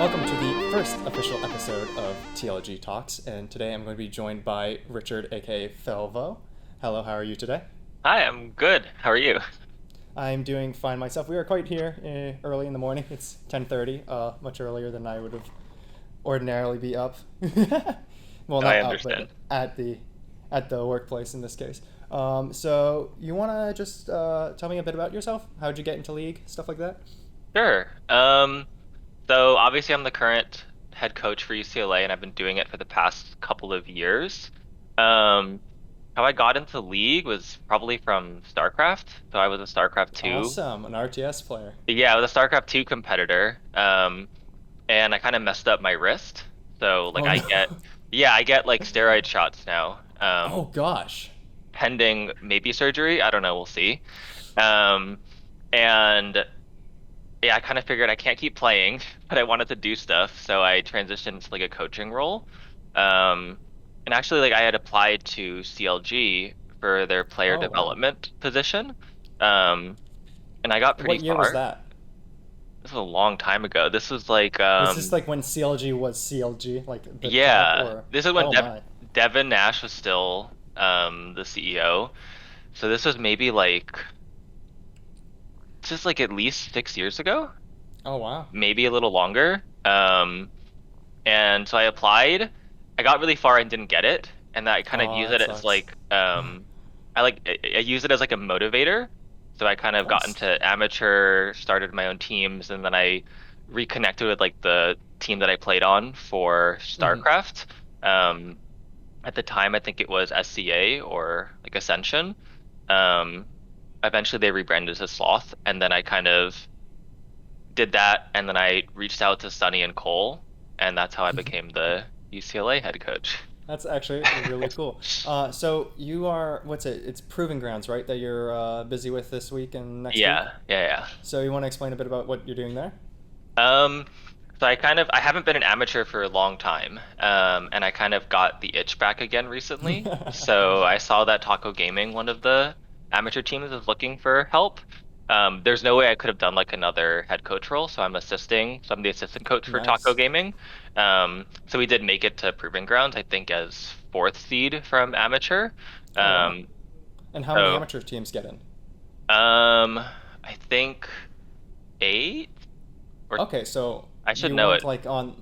Welcome to the first official episode of TLG Talks, and today I'm going to be joined by Richard, aka Felvo. Hello, how are you today? Hi, I'm good. How are you? I'm doing fine myself. We are quite here early in the morning. It's 10:30, much earlier than I would have ordinarily be up. Well, I not up, but understand. at the workplace in this case. So you want to just tell me a bit about yourself? How'd you get into League? Stuff like that? Sure. So obviously I'm the current head coach for UCLA and I've been doing it for the past couple of years. Um, how I got into League was probably from StarCraft. So I was a StarCraft 2. Awesome, an RTS player. Yeah, I was a StarCraft 2 competitor. And I kind of messed up my wrist. So like Oh I no. get yeah, I get like steroid shots now. Oh gosh. Pending maybe surgery. I don't know, we'll see. Um, and yeah, I kind of figured I can't keep playing, but I wanted to do stuff, so I transitioned into like a coaching role. Um, and actually, like I had applied to CLG for their player Oh wow. development position, um, and I got pretty What year was far. that? This was a long time ago. This was like, Was this like when CLG was CLG, like the top, yeah, or? this is when Oh my. Devin Nash was still the CEO. So this was maybe like just like at least 6 years ago, Oh wow. maybe a little longer. And so I applied. I got really far and didn't get it, and I kind of Oh, use that it as sucks. like I use it as like a motivator. So I kind of got Nice. into amateur, started my own teams, and then I reconnected with like the team that I played on for Hmm. StarCraft. Um, at the time, I think it was SCA or like Ascension. Um, eventually they rebranded to Sloth, and then I kind of did that, and then I reached out to Sunny and Cole, and that's how I became the UCLA head coach. That's actually really cool. So you are, what's it? It's Proving Grounds, right? That you're busy with this week and next week. Yeah, yeah, So you want to explain a bit about what you're doing there? yeah. So I haven't been an amateur for a long time, and I kind of got the itch back again recently. So I saw that Taco Gaming, one of the amateur teams, is looking for help. There's no way I could have done like another head coach role, so I'm assisting. So I'm the assistant coach for Taco Nice. Gaming. So we did make it to Proving Grounds, I think, as fourth seed from amateur. Oh wow. Um, And how many so amateur teams get in? I think eight, or Okay, so I should you know weren't it. like on.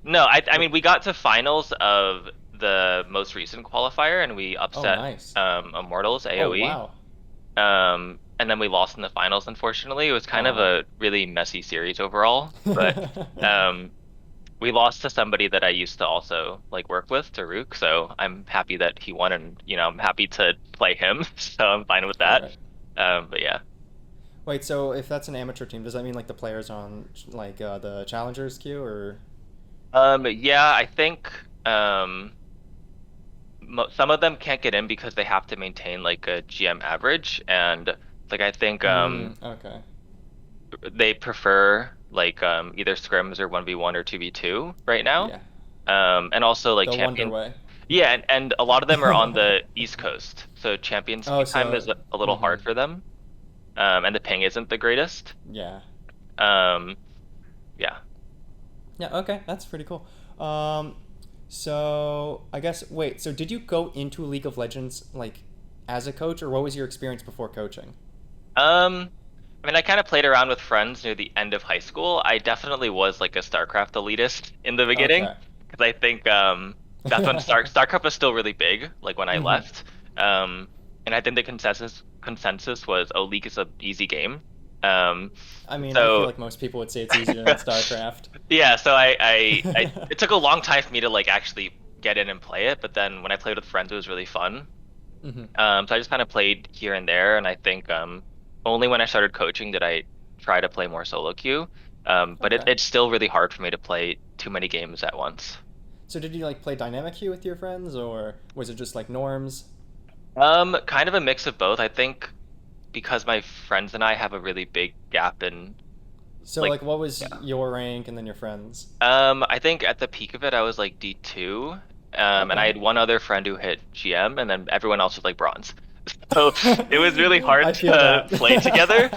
No, I mean we got to finals of the most recent qualifier and we Oh, upset nice. Immortals Oh AOE. wow. And then we lost in the finals, unfortunately. It was kind of Oh. a really messy series overall, but um we lost to somebody that I used to also like work with, Taruk, so I'm happy that he won and I'm happy to play him, so I'm fine with Right, that. right. But yeah. Wait, so if that's an amateur team, does that mean like the players on like the challengers queue or? Yeah, I think um some of them can't get in because they have to maintain like a GM average, and like I think Okay. they prefer like either scrims or 1v1 or 2v2 right now. Yeah. And also like The Wonder champion, Way. yeah, and a lot of them are on the East Coast, so champion Oh, speed time is so. a little hard for them. And the ping isn't the greatest. Yeah. Um, yeah. Yeah, okay, that's pretty cool. Um, so I guess wait, so did you go into League of Legends like as a coach, or what was your experience before coaching? Um, I mean, I kind of played around with friends near the end of high school. I definitely was like a StarCraft elitist in the beginning Okay. because I think that's when StarCraft was still really big, like when I Hmm. left. And I think the consensus was, oh, League is a easy game. Um, I mean, I feel so like most people would say it's easier than StarCraft. yeah, so it took a long time for me to like actually get in and play it, but then when I played with friends, it was really fun. Hmm. So I just kind of played here and there, and I think only when I started coaching did I try to play more solo queue. But Okay. it's still really hard for me to play too many games at once. So did you like play dynamic queue with your friends, or was it just like norms? Kind of a mix of both. I think because my friends and I have a really big gap in So like, like, what was yeah. your rank and then your friends? I think at the peak of it, I was like D2. And I Okay. had one other friend who hit GM, and then everyone else was like bronze. So it was really I hard feel to that. play together.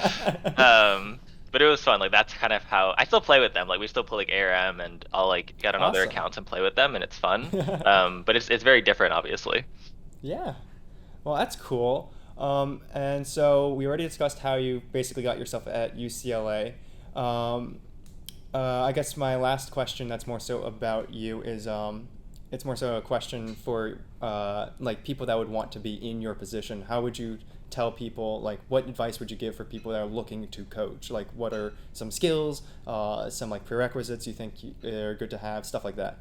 Um, but but it was fun. Like that's kind of how I still play with them. Like we still play like ARM, and I'll like get on other Awesome. accounts and play with them, and it's fun. But it's very different, obviously. Yeah. Well, that's cool. And so we already discussed how you basically got yourself at UCLA. Um, I guess my last question that's more so about you is it's more so a question for like people that would want to be in your position. How would you tell people, like what advice would you give for people that are looking to coach? Like what are some skills, some like prerequisites you think are good to have, stuff like that?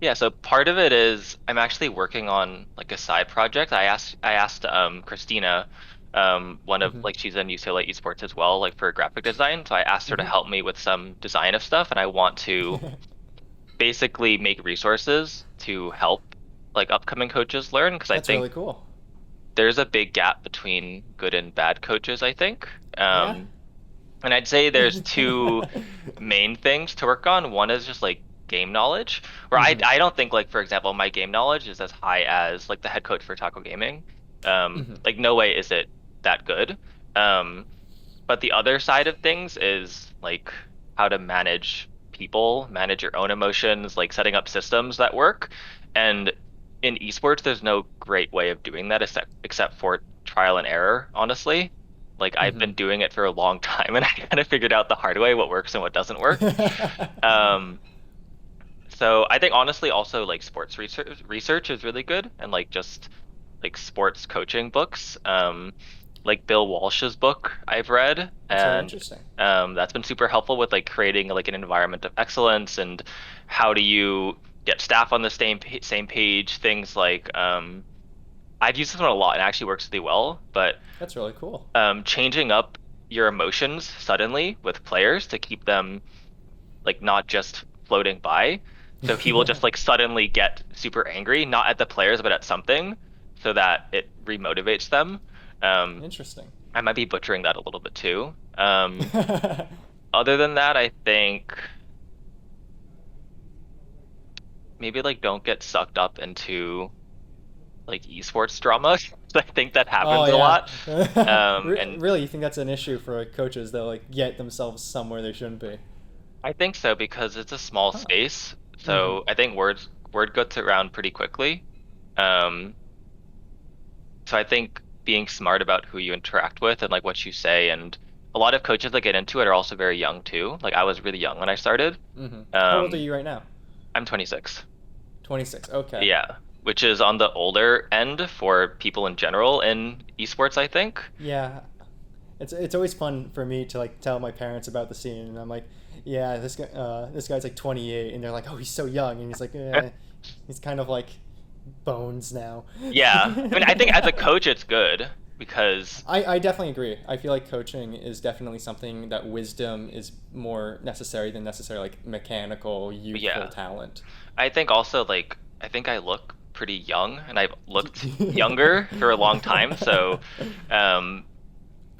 Yeah, so part of it is I'm actually working on like a side project. I asked Christina, one of Mm-hmm. like she's in UCLA Esports as well, like for graphic design. So I asked her to Mm-hmm. help me with some design of stuff, and I want to basically make resources to help like upcoming coaches learn because I That's think really cool. there's a big gap between good and bad coaches, I think. Yeah. And I'd say there's two main things to work on. One is just like game knowledge, where Mm-hmm. I don't think like for example my game knowledge is as high as like the head coach for Taco Gaming. Mm-hmm. Like no way is it that good. Um, but the other side of things is like how to manage people, manage your own emotions, like setting up systems that work. And in esports, there's no great way of doing that except for trial and error, honestly. Like I've Mm-hmm. been doing it for a long time and I kind of figured out the hard way what works and what doesn't work. Um, so I think honestly also like sports research is really good and like just like sports coaching books. Like Bill Walsh's book I've read, That's very and interesting. that's been super helpful with like creating like an environment of excellence and how do you get staff on the same page. Things like I've used this one a lot and it actually works really well, but That's really cool. changing up your emotions suddenly with players to keep them like not just floating by. So he will just like suddenly get super angry, not at the players, but at something, so that it remotivates them. Um, Interesting. I might be butchering that a little bit too. Other than that, I think maybe like don't get sucked up into like esports drama. I think that Oh happens a yeah. lot. And Really, you think that's an issue for like, coaches that like get themselves somewhere they shouldn't be? I think so because it's a small Huh. space. Mm-hmm. So I think word gets around pretty quickly. Um, So I think being smart about who you interact with and like what you say, and a lot of coaches that get into it are also very young too. Like I was really young when I started. Mm-hmm. How old are Um, you right now? I'm 26. 26. Okay. Yeah, which is on the older end for people in general in esports, I think. Yeah. It's always fun for me to like tell my parents about the scene, and I'm like, yeah, this guy's like 28, and they're like, oh, he's so young, and he's like, he's kind of like bones now. Yeah, I mean, I think as a coach, it's good because I definitely agree. I feel like coaching is definitely something that wisdom is more necessary than necessarily like mechanical, youthful yeah, talent. I think also like I think I look pretty young and I've looked younger for a long time, so um,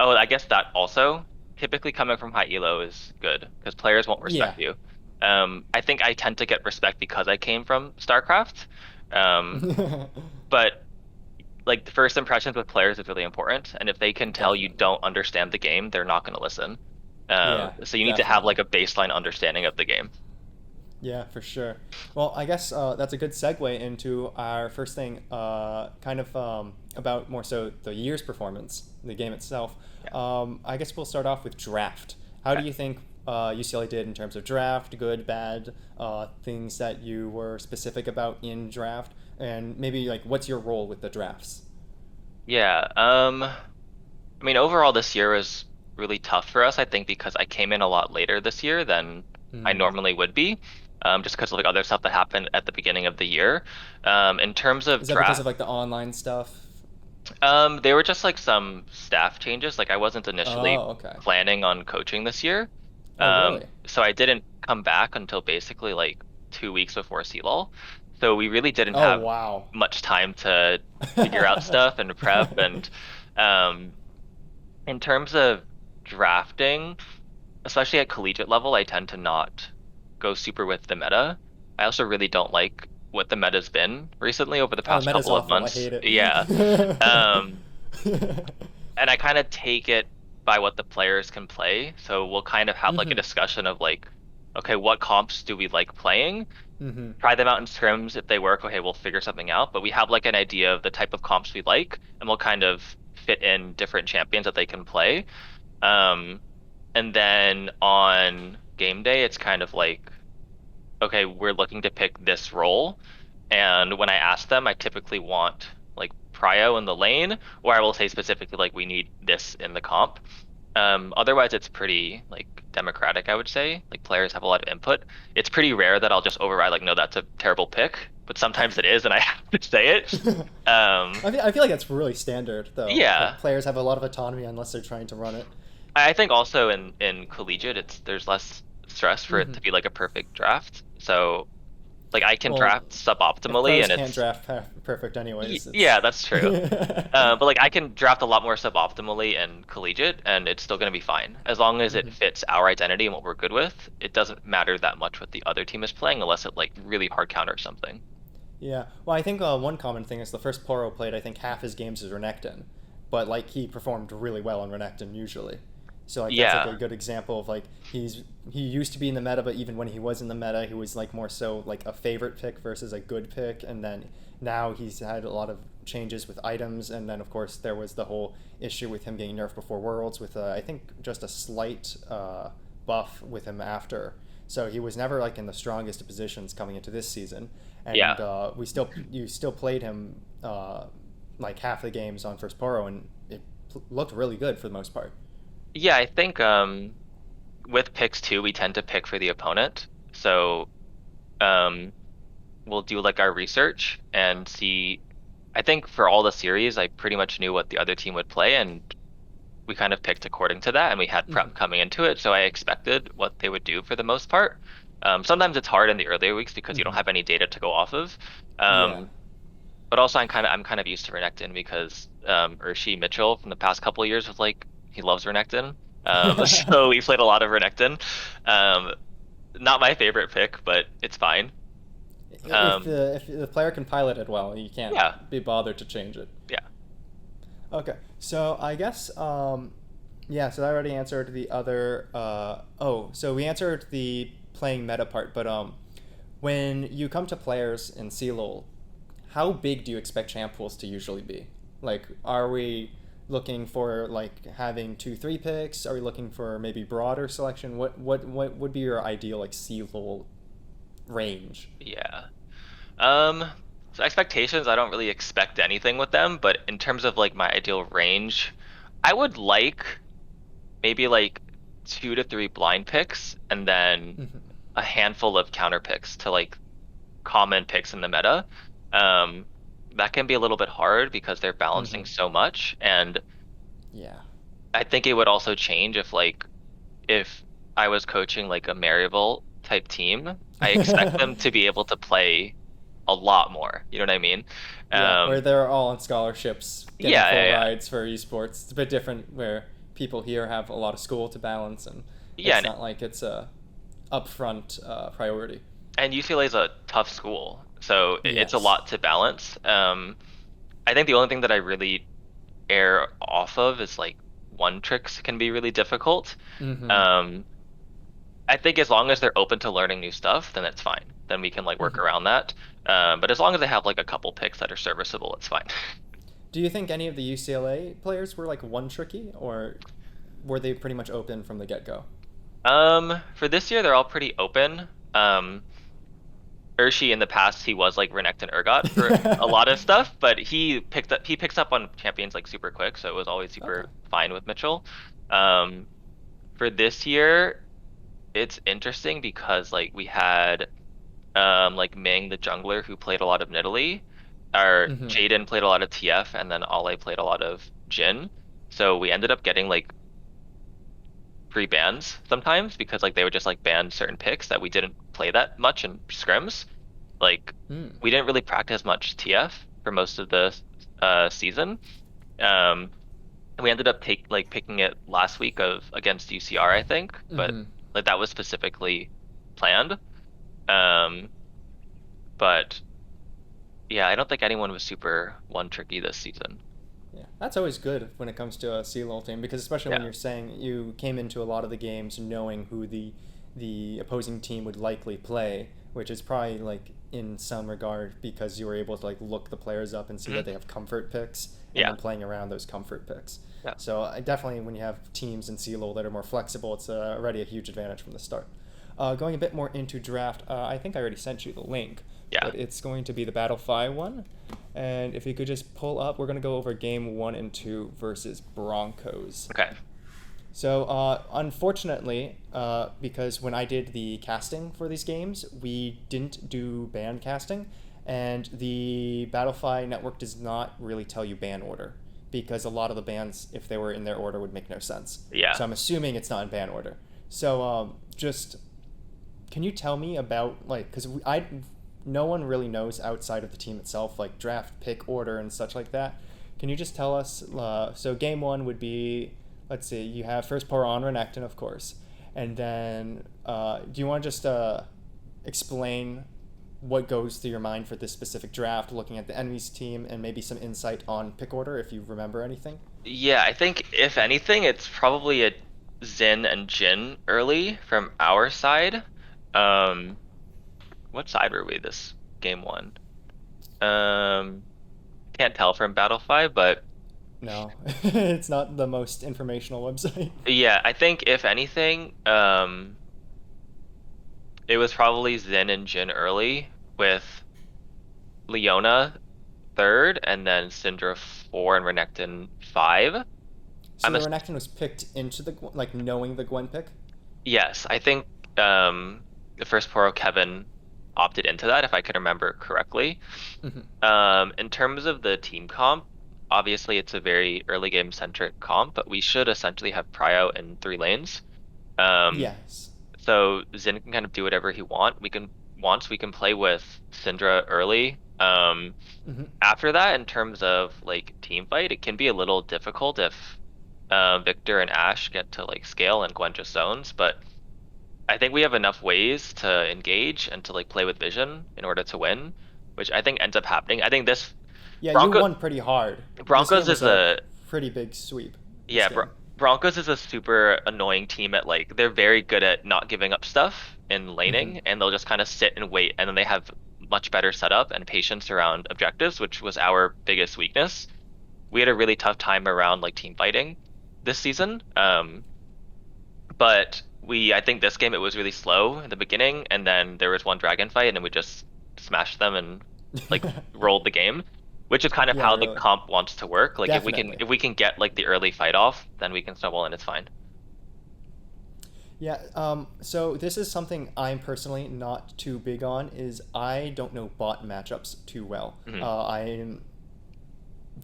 oh, I guess that also typically coming from high elo is good because players won't Yeah. respect you. I think I tend to get respect because I came from StarCraft. Um, but like the first impressions with players is really important, and if they can tell you Definitely. don't understand the game, they're not going to listen. Yeah, So you need to have definitely. like a baseline understanding of the game. Yeah, for sure. Well, I guess that's a good segue into our first thing, kind of about more so the year's performance, the game itself. Yeah. I guess we'll start off with draft. How do Okay. you think UCLA did in terms of draft, good, bad, things that you were specific about in draft, and maybe like what's your role with the drafts? Yeah. I mean, overall, this year was really tough for us, I think, because I came in a lot later this year than I Hmm. normally would be, just because of like other stuff that happened at the beginning of the year. In terms of Is that because draft, of like the online stuff? they were just like some staff changes. Like I wasn't initially Oh, okay. planning on coaching this year, Oh, really? so I didn't come back until basically like 2 weeks before CLOL. So we really didn't Oh, have wow. much time to figure out stuff and prep and. Um, in terms of drafting, especially at collegiate level, I tend to not go super with the meta. I also really don't like what the meta's been recently over the Oh, the past meta's couple of awful. I months. hate it. Yeah. Um, and I kind of take it. by what the players can play. So we'll kind of have like a Mm-hmm. discussion of like, okay, what comps do we like playing? Mm-hmm. Try them out in scrims. If they work, okay, we'll figure something out. But we have like an idea of the type of comps we like, and we'll kind of fit in different champions that they can play. Um, and then on game day, it's kind of like, okay, we're looking to pick this role. And when I ask them, I typically want like prio in the lane, or I will say specifically like we need this in the comp. Otherwise, it's pretty like democratic, I would say. Like players have a lot of input. It's pretty rare that I'll just override like, no, that's a terrible pick. But sometimes it is, and I have to say it. Um, I feel like that's really standard, though. yeah, Like players have a lot of autonomy unless they're trying to run it. I think also in collegiate, it's there's less stress for it Hmm. to be like a perfect draft. So like I can Well, draft if suboptimally, pros and can't it's draft perfect anyways, yeah, it's. that's true. But like I can draft a lot more suboptimally in collegiate, and it's still going to be fine as long as it Mhm. fits our identity and what we're good with. It doesn't matter that much what the other team is playing unless it like really hard counters something. Yeah. Well, I think one common thing is the first Poro played, I think half his games is Renekton, but like he performed really well on Renekton usually. So like that's like a Yeah, good example of like he used to be in the meta, but even when he was in the meta, he was like more so like a favorite pick versus a good pick, and then now he's had a lot of changes with items, and then of course there was the whole issue with him getting nerfed before Worlds with I think just a slight buff with him after. So he was never like in the strongest of positions coming into this season, and yeah, we still you still played him like half the games on first Poro, and it looked really good for the most part. yeah. I think with picks too, we tend to pick for the opponent. So um, we'll do like our research and see. I think for all the series, I pretty much knew what the other team would play, and we kind of picked according to that, and we had Hmm. prep coming into it, so I expected what they would do for the most part. Sometimes it's hard in the earlier weeks because you don't Hmm. have any data to go off of. Yeah. Um, but also I'm kind of used to Renekton because Urshi Mitchell from the past couple of years was like he loves Renekton. So we played a lot of Renekton. Um, Not my favorite pick, but it's fine. Um, If the player can pilot it well, you can't yeah, be bothered to change it. yeah. Okay, so I guess yeah. So I already answered the other. So we answered the playing meta part, but when you come to players in CLoL, how big do you expect champ pools to usually be? Like, are we looking for like having two, three picks? Are we looking for maybe broader selection? What would be your ideal like CLoL range? Yeah. So expectations, I don't really expect anything with them, but in terms of like my ideal range, I would like maybe like 2 to 3 blind picks and then Mhm. a handful of counter picks to like common picks in the meta. Um, that can be a little bit hard because they're balancing Mhm. so much, and Yeah. I think it would also change if I was coaching like a Maryville type team, I expect them to be able to play a lot more. You know what I mean? Yeah, where Um, they're all on scholarships, getting yeah, yeah, full yeah, rides for esports. It's a bit different where people here have a lot of school to balance, and yeah. it's not like it's a upfront priority. And UCLA is a tough school, so it's a Yes. lot to balance. I think the only thing that I really err off of is like one tricks can be really difficult. Mm-hmm. Um, I think as long as they're open to learning new stuff, then it's fine. Then we can like work Mm-hmm. around that. But as long as they have like a couple picks that are serviceable, it's fine. Do you think any of the UCLA players were like one tricky, or were they pretty much open from the get go? For this year, they're all pretty open. Urshi in the past, he was like Renekton Urgot for a lot of stuff, but he picks up on champions like super quick, so it was always Okay. super fine with Mitchell. Um, for this year, it's interesting because like we had like Ming the jungler who played a lot of Nidalee, or Mm-hmm. Jaden played a lot of TF, and then Ale played a lot of Jin. So we ended up getting like free bans sometimes because like they would just like ban certain picks that we didn't play that much in scrims. Like Mm. we didn't really practice much TF for most of the season. Um, and we ended up picking it last week of against UCR, I think, but Mm-hmm. like that was specifically planned. Um, but yeah, I don't think anyone was super one tricky this season. Yeah. That's always good when it comes to a CLoL team because especially when Yeah. you're saying you came into a lot of the games knowing who the opposing team would likely play, which is probably like in some regard because you were able to like look the players up and see Hmm. that they have comfort picks and Yeah. then playing around those comfort picks. Yeah. So definitely when you have teams in CLoL that are more flexible, it's already a huge advantage from the start. Going a bit more into draft, I think I already sent you the link, Yeah. but it's going to be the Battlefy one. And if you could just pull up, we're going to go over game 1 and 2 versus Broncos. Okay. So, unfortunately, because when I did the casting for these games, we didn't do band casting, and the Battlefy network does not really tell you ban order, because a lot of the bands, if they were in their order, would make no sense. Yeah. So I'm assuming it's not in ban order. So, just can you tell me about like because I no one really knows outside of the team itself like draft pick order and such like that. Can you just tell us? So game 1 would be, let's see, you have first pour on Renekton, of course, and then do you want to just explain what goes through your mind for this specific draft, looking at the enemy's team and maybe some insight on pick order if you remember anything? Yeah, I think if anything, it's probably a Xin and Jin early from our side. Um, what side were we this game one? Um, can't tell from Battlefy, but No, it's not the most informational website. yeah, I think if anything, it was probably Xin and Jin early with Leona third, and then Syndra 4 and Renekton 5. So I'm the a Renekton was picked into the like knowing the Gwen pick. Yes, I think the first Poro Kevin opted into that, if I can remember correctly. Hmm. In terms of the team comp, obviously it's a very early game centric comp, but we should essentially have Prio in 3 lanes. Um, Yes. so Zin can kind of do whatever he wants. We can play with Syndra early. Hmm. After that, in terms of like team fight, it can be a little difficult if Victor and Ash get to like scale and Gwen just zones, but I think we have enough ways to engage and to like play with vision in order to win, which I think ends up happening. I think this Yeah, you Bronco won pretty hard. This Broncos game was is a a pretty big sweep. This yeah, game. Broncos is a super annoying team at like they're very good at not giving up stuff in Hmm. laning, and they'll just kind of sit and wait, and then they have much better setup and patience around objectives, which was our biggest weakness. We had a really tough time around like team fighting this season. But I think this game it was really slow in the beginning, and then there was one dragon fight, and then we just smashed them and like rolled the game, which is kind of Yeah, how the really. comp wants to work. Like Definitely. if we can get like the early fight off, then we can snowball and it's fine. Yeah, so this is something I'm personally not too big on is I don't know bot matchups too well. Hmm. I'm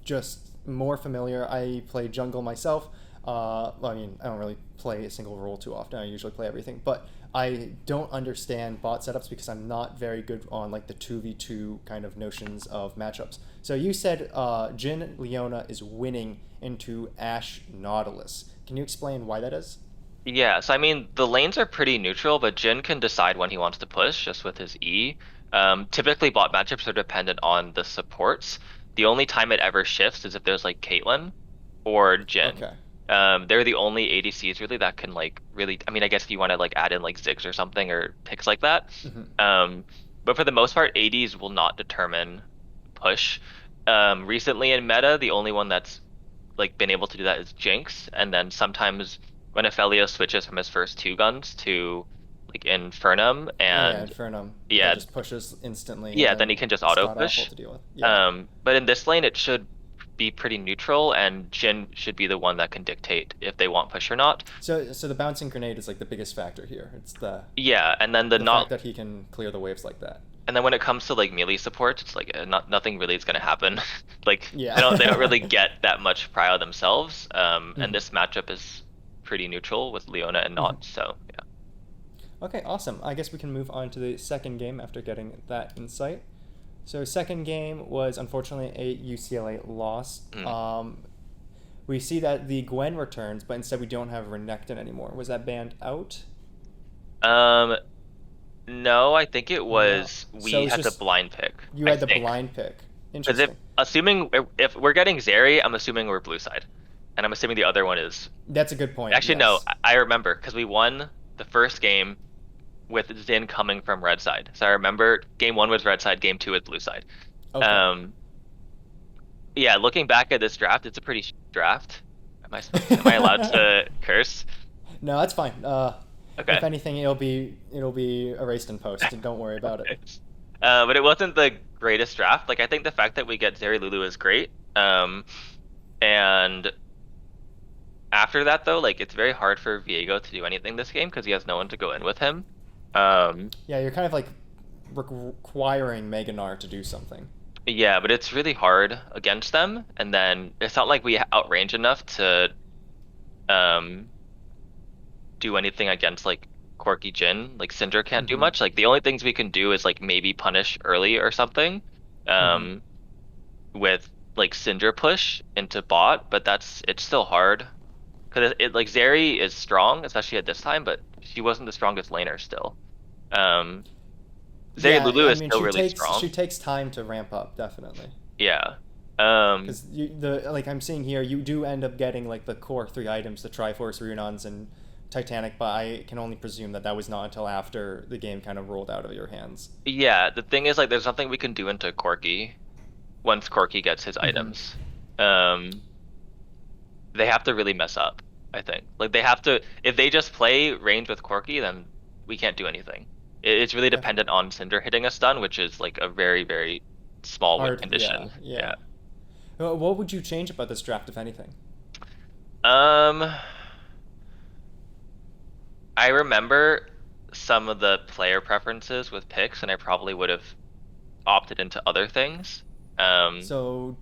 just more familiar. I play jungle myself. I mean, I don't really play a single role too often. I usually play everything, but I don't understand bot setups because I'm not very good on like the 2v2 kind of notions of matchups. So you said Jin Leona is winning into Ashe Nautilus. Can you explain why that is? Yeah, so I mean the lanes are pretty neutral, but Jin can decide when he wants to push just with his E. Typically bot matchups are dependent on the supports. The only time it ever shifts is if there's like Caitlyn or Jin. Okay. They're the only ADCs really that can like really. I mean, I guess if you want to like add in like Ziggs or something or picks like that. Hmm. Um, but for the most part, ADs will not determine push. Recently in meta, the only one that's like been able to do that is Jinx, and then sometimes when Aphelios switches from his first 2 guns to like Infernum, Yeah, and Infernum. That yeah, just pushes instantly, and yeah, then he then can just it's auto god awful push. to deal with. Yeah. But in this lane, it should be pretty neutral, and Jin should be the one that can dictate if they want push or not. So the bouncing grenade is like the biggest factor here. It's Yeah, and then the fact that he can clear the waves like that. when it comes to like melee support, it's like nothing really is gonna happen. Like they don't really Yeah. get that much prio themselves. And Mhm. this matchup is pretty neutral with Leona and Mhm. not. So yeah. Okay, awesome. I guess we can move on to the second game after getting that insight. So second game was unfortunately a UCLA loss. Mm. We see that the Gwen returns, but instead we don't have Renekton anymore. Was that banned out? Um, no, I think it No. was So we it's had the just blind pick. you I had the think. blind pick. Because if Interesting. assuming if we're getting Zeri, I'm assuming we're blue side, and I'm assuming the other one is. That's a good point. Actually, no, Yes. I remember because we won the first game with Zin coming from red side. So I remember game one was red side, game two was blue side. Okay. Um, yeah, looking back at this draft, it's a pretty draft. Am I allowed to curse? No, that's fine. If Okay. anything, it'll be erased in post. Don't worry about it. Okay. But it wasn't the greatest draft. Like I think the fact that we get Zeri Lulu is great. And after that though, like it's very hard for Viego to do anything this game because he has no one to go in with him. Um, Yeah, you're kind of like requiring Meganar to do something. yeah, but it's really hard against them, and then it's not like we outrange enough to um do anything against like Corky Jin. Like Syndra can't do Mm-hmm. much. Like the only things we can do is like maybe punish early or something. Mm-hmm. Um, with like Syndra push into bot, but it's still hard because it like Zeri is strong, especially at this time, but she wasn't the strongest laner still. Um, Zeri Yeah, Lulu I is mean still really she strong. takes time to ramp up, definitely. Yeah. Um, Because the like I'm seeing here, you do end up getting like the core three items, the Triforce, Runons, and Titanic. But I can only presume that that was not until after the game kind of rolled out of your hands. yeah, the thing is like there's nothing we can do into Corky once Corky gets his Mm-hmm. items. Um, they have to really mess up, I think. Like they have to if they just play range with Corky, then we can't do anything. It's really dependent Definitely. on Cinder hitting a stun, which is like a very, very small win Hard. Yeah. condition. Yeah. Yeah. What would you change about this draft, if anything? Um, I remember some of the player preferences with picks, and I probably would have opted into other things. Um, So,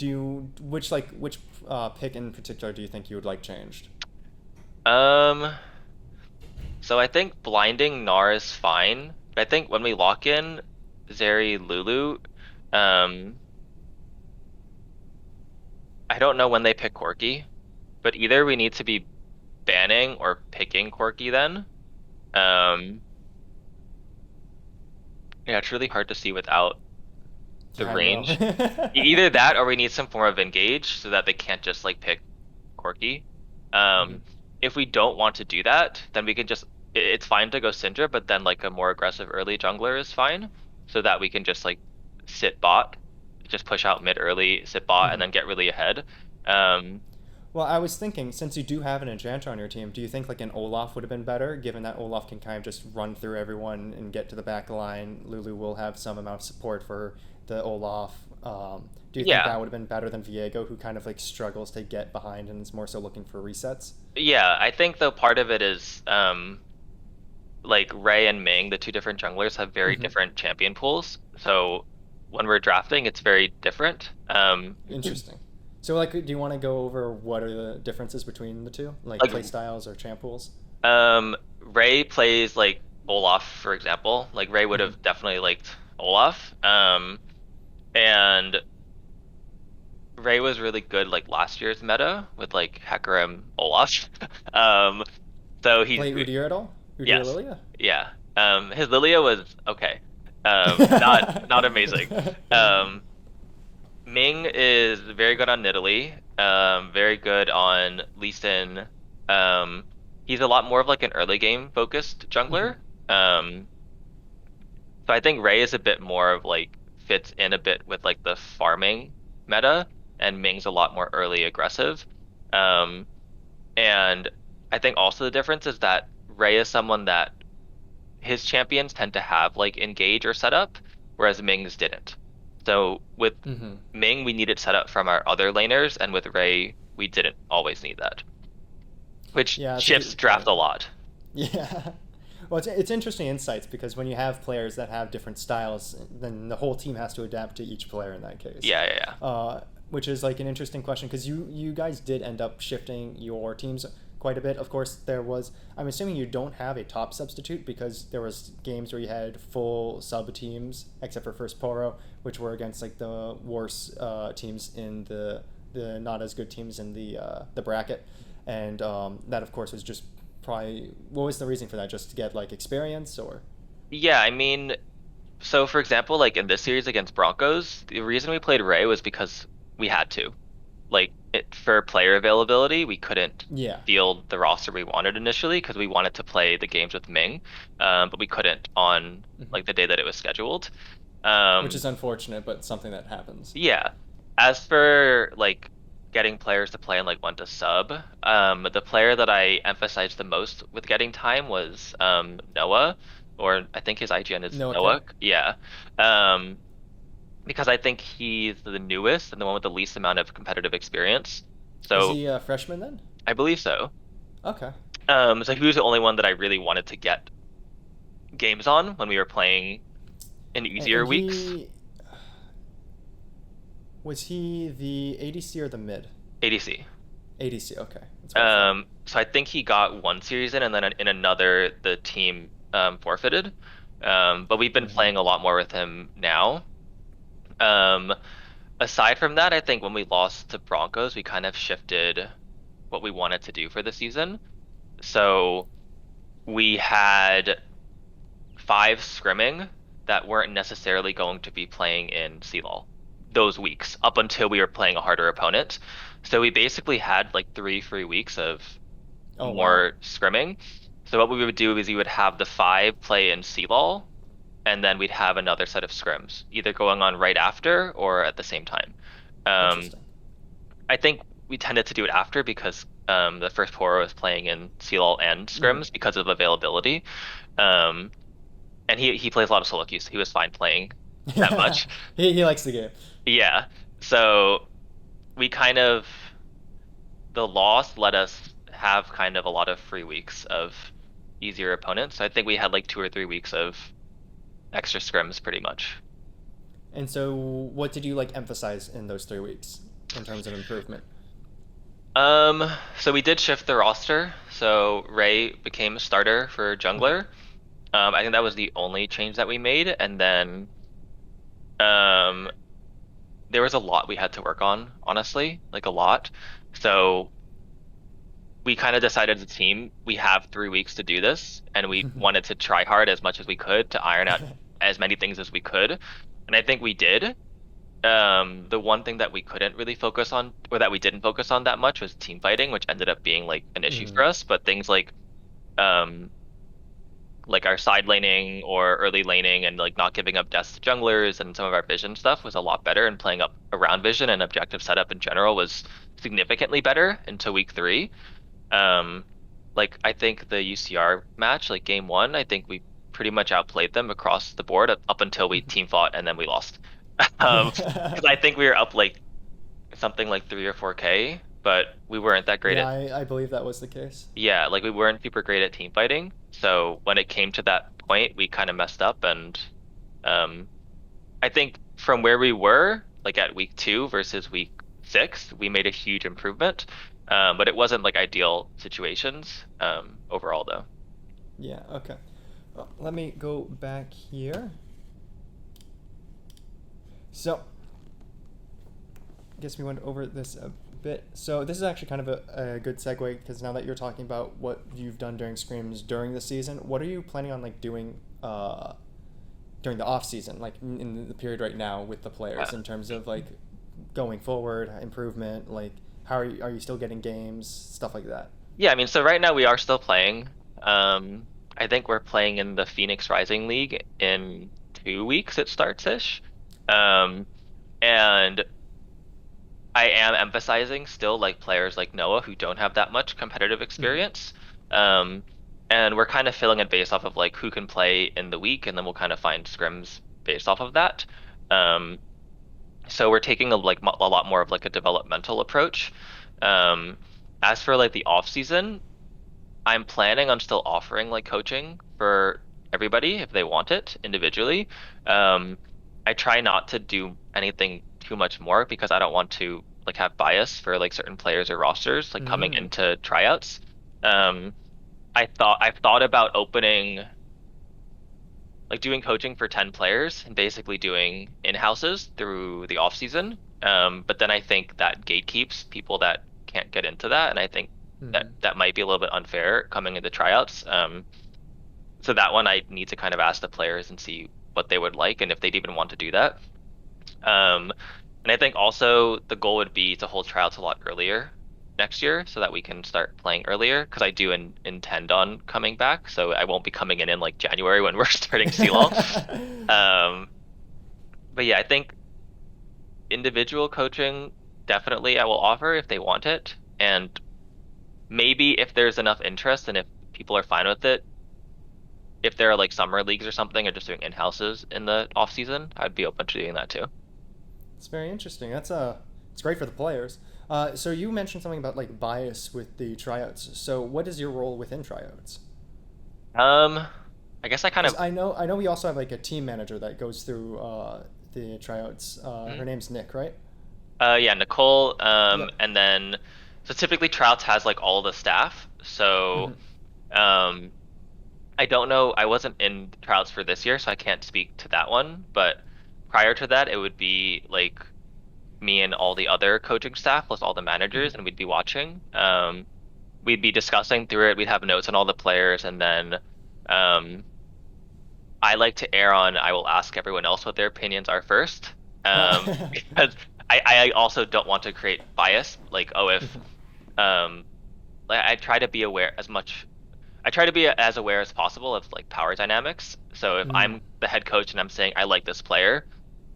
which pick in particular do you think you would like changed? um, so I think blinding Gnar is fine, but I think when we lock in Zeri Lulu, um, I don't know when they pick Corki, but either we need to be banning or picking Corki then. Um, yeah, it's really hard to see without the Yeah, I know. range. Either that or we need some form of engage so that they can't just like pick Corki. Mhm. Um, if we don't want to do that, then we can just it's fine to go Syndra, but then like a more aggressive early jungler is fine, so that we can just like sit bot, just push out mid early, sit bot, and Mhm. then get really ahead. Um, Well, I was thinking, since you do have an enchanter on your team, do you think like an Olaf would have been better, given that Olaf can kind of just run through everyone and get to the back line? Lulu will have some amount of support for the Olaf. Do you think yeah, that would have been better than Viego, who kind of like struggles to get behind and is more so looking for resets? yeah. I think though part of it is like Ray and Ming, the two different junglers, have very Mm-hmm. different champion pools. So when we're drafting, it's very different. Interesting. So, like, do you want to go over what are the differences between the two, like Like play styles or champ pools? Ray plays like Olaf, for example. Like Ray would Mm-hmm. have definitely liked Olaf. And Ray was really good like last year's meta with like Hecarim Olaf. um, so Play he Udyr at all? Udyr yes, Lilia? yeah. His Lilia was okay. Not amazing. Um, Ming is very good on Nidalee, very good on Lee Sin. Um, he's a lot more of like an early game focused Mm-hmm. jungler. Um, so I think Ray is a bit more of like fits in a bit with like the farming meta, and Ming's a lot more early aggressive. Um, and I think also the difference is that Ray is someone that his champions tend to have like engage or setup, whereas Ming's didn't. So with Mm-hmm. Ming, we needed setup from our other laners, and with Ray, we didn't always need that, which Yeah, that's a shifts good draft point. a lot. Yeah. Well, it's interesting insights because when you have players that have different styles, then the whole team has to adapt to each player in that case. Yeah, yeah, Which is like an interesting question because you guys did end up shifting your teams quite a bit. Of course, there was. I'm assuming you don't have a top substitute because there was games where you had full sub teams except for First Poro, which were against like the worst teams in the not as good teams in the bracket, and that of course was just probably what was the reason for that? Just to get like experience or. yeah. I mean, So for example, like in this series against Broncos, the reason we played Ray was because we had to. Like for player availability, we couldn't Yeah. field the roster we wanted initially because we wanted to play the games with Ming, but we couldn't on Hmm. like the day that it was scheduled. Which Um, is unfortunate, but something that happens. yeah. As for like getting players to play and like when to sub, the player that I emphasized the most with getting time was Noah, or I think his IGN is No, okay. Noah. Yeah. Um, because I think he's the newest and the one with the least amount of competitive experience. Is So he a freshman then? I believe so. Okay. So he was the only one that I really wanted to get games on when we were playing in easier And weeks. he was he the ADC or the mid? ADC. ADC. Okay, that's what I thought. So I think he got one series in, and then in another, the team forfeited. But we've been Hmm. playing a lot more with him now. Um, Aside from that, I think when we lost to Broncos, we kind of shifted what we wanted to do for the season. So we had five scrimming that weren't necessarily going to be playing in CLoL those weeks up until we were playing a harder opponent. So we basically had like 3 free weeks of Oh wow. more scrimming. So what we would do is we would have the five play in CLoL, and then we'd have another set of scrims, either going on right after or at the same time. Um, Interesting. I think we tended to do it after because the first pour was playing in CLoL and Hmm. scrims because of availability. Um, and he plays a lot of solo queues, so he was fine playing that Yeah. much. He likes the game. Yeah. So we kind of the loss let us have kind of a lot of free weeks of easier opponents. So I think we had like 2 or 3 weeks of extra scrims pretty much. And so, what did you like emphasize in those 3 weeks in terms of improvement? Um, so we did shift the roster. So Ray became a starter for Hmm. jungler. I think that was the only change that we made, and then um, there was a lot we had to work on, honestly, like a lot. So we kind of decided as a team we have 3 weeks to do this, and we wanted to try hard as much as we could to iron out as many things as we could, and I think we did. The one thing that we couldn't really focus on, or that we didn't focus on that much, was team fighting, which ended up being like an issue Hmm. for us. But things um, like our side laning or early laning, and like not giving up deaths to junglers, and some of our vision stuff was a lot better, and playing up around vision and objective setup in general was significantly better into week 3. Um, like I think the UCR match, like game one, I think we pretty much outplayed them across the board up until we team fought and then we lost. Because I think we were up like something like 3 or 4K, but we weren't that great Yeah, at, I believe that was the case. yeah, like we weren't super great at team fighting. So when it came to that point, we kind of messed up, and um, I think from where we were, like at week 2 versus week 6, we made a huge improvement. But it wasn't like ideal situations overall, though. Yeah, okay. Well, let me go back here. So, I guess we went over this a bit. So, this is actually kind of a good segue because now that you're talking about what you've done during scrims during the season, what are you planning on like doing during the off season, like in the period right now with the players Yeah. in terms of like going forward, improvement, like how are you still getting games, stuff like that? Yeah, I mean, so right now we are still playing. I think we're playing in the Phoenix Rising League in 2 weeks. It starts ish. Um, and I am emphasizing still like players like Noah who don't have that much competitive Hmm. experience. Um, and we're kind of filling it based off of like who can play in the week, and then we'll kind of find scrims based off of that. Um, so we're taking a lot more of like a developmental approach. Um, as for like the off season, I'm planning on still offering like coaching for everybody if they want it individually. Um, I try not to do anything too much more because I don't want to like have bias for like certain players or rosters like coming Mm. into tryouts. Um, I've thought about opening like doing coaching for 10 players and basically doing in-houses through the off season. But then I think that gatekeeps people that can't get into that, and I think that Mm. that might be a little bit unfair coming into tryouts. So that one I need to kind of ask the players and see what they would like and if they'd even want to do that. Um, and I think also the goal would be to hold tryouts a lot earlier next year so that we can start playing earlier because I do intend on coming back. So I won't be coming in like January when we're starting CLoL. Um, but yeah, I think individual coaching definitely I will offer if they want it. And maybe if there's enough interest and if people are fine with it, if there are like summer leagues or something or just doing in-houses in the off season, I'd be open to doing that too. It's very interesting. It's great for the players. So you mentioned something about like bias with the tryouts. So what is your role within tryouts? Um, I guess I kind Because of I know we also have like a team manager that goes through the tryouts. Her mhm. name's Nick, right? Yeah, Nicole, Yep. and then so typically Trouts has like all the staff. So Hmm. um I don't know, I wasn't in Trouts for this year, so I can't speak to that one, but prior to that it would be like me and all the other coaching staff plus all the managers Hmm. and we'd be watching. We'd be discussing through it, we'd have notes on all the players and then um I like to err on I will ask everyone else what their opinions are first. Because I also don't want to create bias. Like, oh, if um, like I try to be aware as much. I try to be as aware as possible of like power dynamics. So if Mm. I'm the head coach and I'm saying I like this player,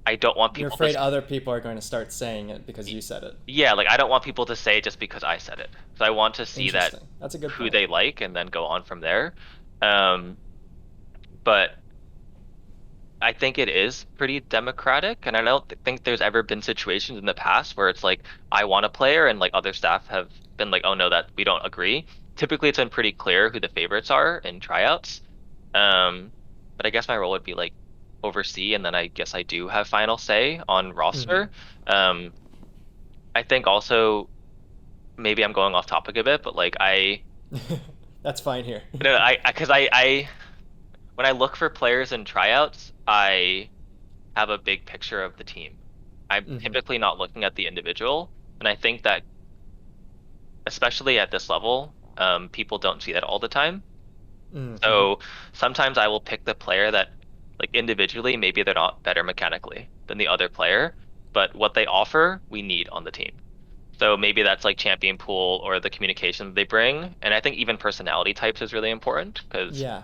I don't want You're people to. afraid other people are going to start saying it because you said it. Yeah, like I don't want people to say just because I said it. So I want to see that Interesting. That's a good who point. they like and then go on from there. Um, but I think it is pretty democratic, and I don't think there's ever been situations in the past where it's like I want a player and like other staff have been like, oh no, that we don't agree. Typically, it's been pretty clear who the favorites are in tryouts. Um, but I guess my role would be like oversee, and then I guess I do have final say on Hmm. roster. Um, I think also maybe I'm going off topic a bit, but like That's fine here. no, because I when I look for players in tryouts, I have a big picture of the team. I'm Hmm. typically not looking at the individual, and I think that especially at this level, people don't see that all the time. Hmm. So sometimes I will pick the player that, like individually, maybe they're not better mechanically than the other player, but what they offer, we need on the team. So maybe that's like champion pool or the communication that they bring, and I think even personality types is really important because Yeah.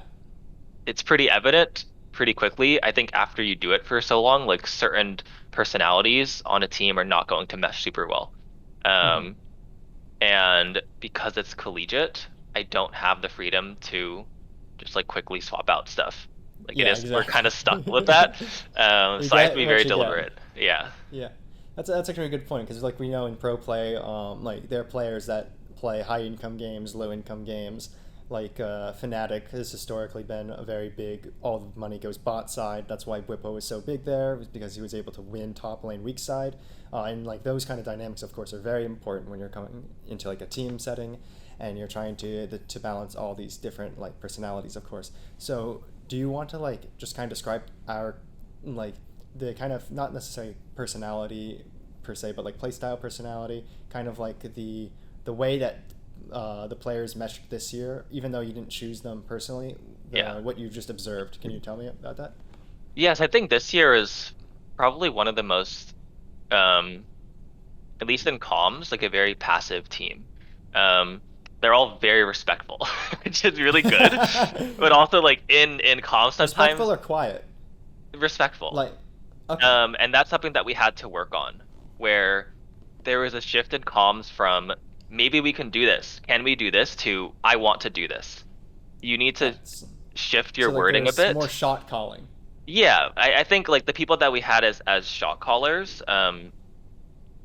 it's pretty evident pretty quickly. I think after you do it for so long, like certain personalities on a team are not going to mesh super well. Hmm. Um, and because it's collegiate, I don't have the freedom to just like quickly swap out stuff. Like it Yeah, is, we're kind exactly. of stuck with that. You So I have to get be what very you get. deliberate. Yeah. Yeah, that's actually a good point because like we know in pro play, like there are players that play high income games, low income games. Like Fnatic has historically been a very big. All the money goes bot side. That's why Whippo was so big there, was because he was able to win top lane weak side, and like those kind of dynamics, of course, are very important when you're coming into like a team setting, and you're trying to balance all these different like personalities, of course. So, do you want to like just kind of describe our like the kind of not necessarily personality per se, but like playstyle personality, kind of like the way that the players meshed this year, even though you didn't choose them personally, Yeah. what you just observed. Can you tell me about that? Yes, I think this year is probably one of the most, um, at least in comms, like a very passive team. Um, they're all very respectful, which is really good. But also like in comms Respectful sometimes or quiet? respectful. Like, okay. And that's something that we had to work on, where there was a shift in comms from maybe we can do this, can we do this, to I want to do this. You need to Yes. shift your So like wording a there's more bit. shot calling. Yeah, I think like the people that we had as shot callers,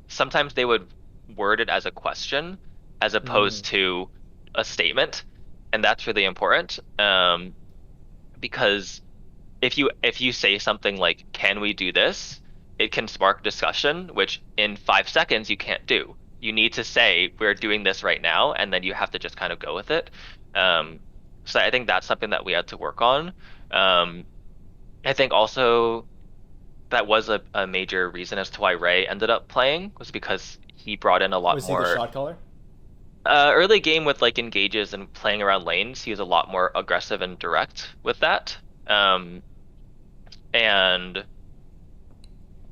sometimes they would word it as a question as Mm. opposed to a statement, and that's really important. Because if you say something like, "Can we do this?" it can spark discussion, which in 5 seconds you can't do. You need to say, "We're doing this right now," and then you have to just kind of go with it. Um, so I think that's something that we had to work on. Um, I think also that was a major reason as to why Ray ended up playing was because he brought in a lot Was he the more shot caller? early game with like engages and playing around lanes. He was a lot more aggressive and direct with that. Um, And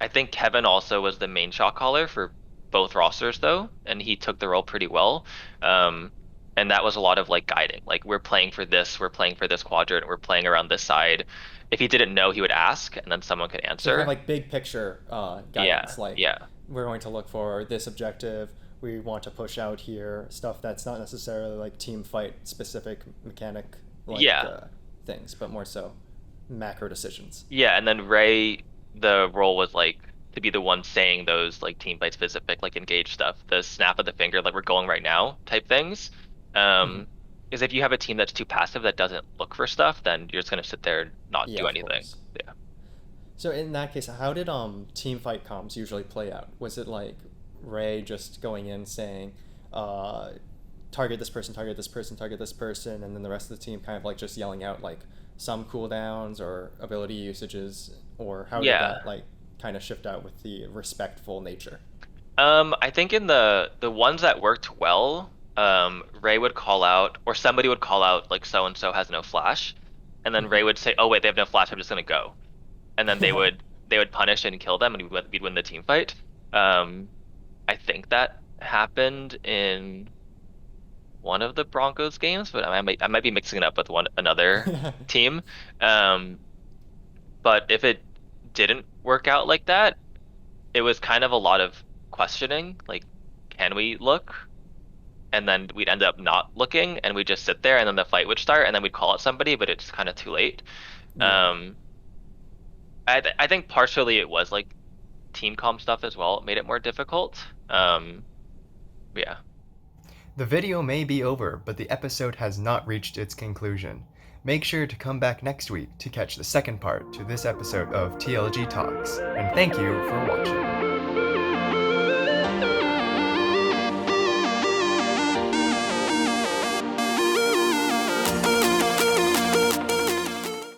I think Kevin also was the main shot caller for both rosters though, and he took the role pretty well. Um, and that was a lot of like guiding. Like we're playing for this quadrant, we're playing around this side. If he didn't know, he would ask, and then someone could So kind of answer. like big picture Yeah, guidance, like yeah, we're going to look for this objective. We want to push out here stuff that's not necessarily like team fight specific mechanic like yeah, things, but more so macro decisions. yeah. And then Ray, the role was like to be the one saying those like team fight specific, like engage stuff, the snap of the finger, like we're going right now type things. Hmm. Um, because if you have a team that's too passive that doesn't look for stuff, then you're just gonna sit there and not Yeah, do of anything. course. Yeah. So in that case, how did team fight comms usually play out? Was it like Ray just going in saying, uh, target this person, target this person, target this person, and then the rest of the team kind of like just yelling out like some cooldowns or ability usages, or how did Yeah. that like kind of shift out with the respectful nature? I think in the ones that worked well, Ray would call out, or somebody would call out like so and so has no flash, and then Ray Hmm. would say, "Oh wait, they have no flash. I'm just gonna go," and then they would punish and kill them, and we'd win the team fight. Um, I think that happened in one of the Broncos games, but I might be mixing it up with one another team. Um, but if it didn't work out like that, it was kind of a lot of questioning, like, can we look? And then we'd end up not looking, and we'd just sit there, and then the fight would start, and then we'd call out somebody, but it's kind of too late. Yeah. Um, I think partially it was like team comp stuff as well. It made it more difficult. Yeah. The video may be over, but the episode has not reached its conclusion. Make sure to come back next week to catch the second part to this episode of TLG Talks, and thank you for watching.